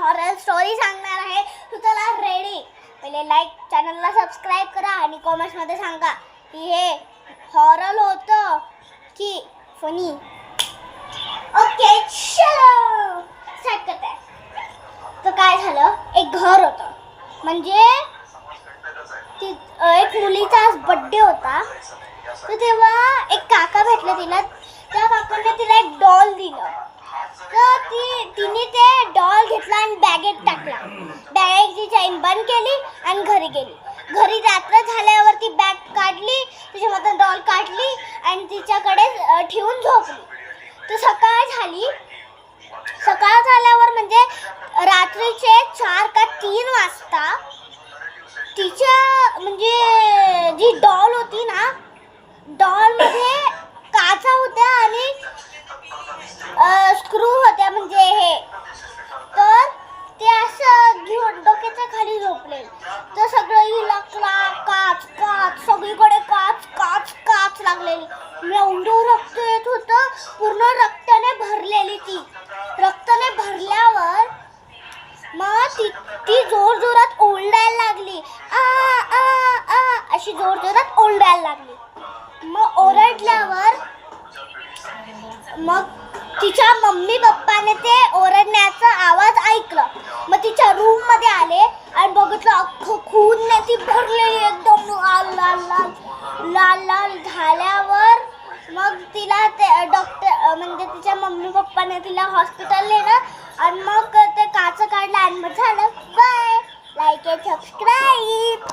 Horror story सांगणार आहे. तू चला रेडी. पहिले लाईक चॅनलला सबस्क्राईब करा आणि कॉमेंट्समध्ये सांगा की हे हॉरर होतं की फनी. ओके चलो स्टार्ट करते. तर काय झालं, एक घर होतं. म्हणजे एक मुलीचा आज बर्थडे होता. तर तेव्हा एक काका भेटले तिला. त्या काकाने तिला एक डॉल दिलं. तर तिने ते डॉल घेतला आणि बॅगेत टाकला. बॅगेची चैन बंद केली आणि घरी गेली. घरी रात्र झाल्यावर ती बॅग काढली, त्याच्यामधून डॉल काढली आणि तिच्याकडे ठेवून झोपली. तर सकाळ झाली. सकाळ झाल्यावर म्हणजे रात्रीचे 4 का 3 वाजता तिच्या म्हणजे जी डॉल होती ना, डॉलमध्ये काचा होत्या आणि स्क्रू होत्या म्हणजे हे. तर ते असं घेऊन डोक्याच्या खाली झोपले. तर सगळं हिला काच काच, सगळीकडे काच काच काच लागलेली. एवढं रक्त येत होतं, पूर्ण रक्ताने भरलेली ती. रक्ताने भरल्यावर मग ती जोर जोरात ओरडायला लागली. आ आ आ अशी जोर जोरात ओरडायला लागली. मग ओरडल्यावर मग तिच्या मम्मी पप्पाने ते ओरडण्याचा आवाज ऐकलं. मग तिच्या रूम मध्ये आले आणि बघितलं अख्खं खूनने ती भरलेली, एकदम लाल लाल लाल लाल लाल झाल्यावर मग तिला ते डॉक्टर म्हणजे तिच्या मम्मी पप्पाने तिला हॉस्पिटल नेलं आणि मग ते काच काढलं आणि मग झालं. बाय. Like and subscribe.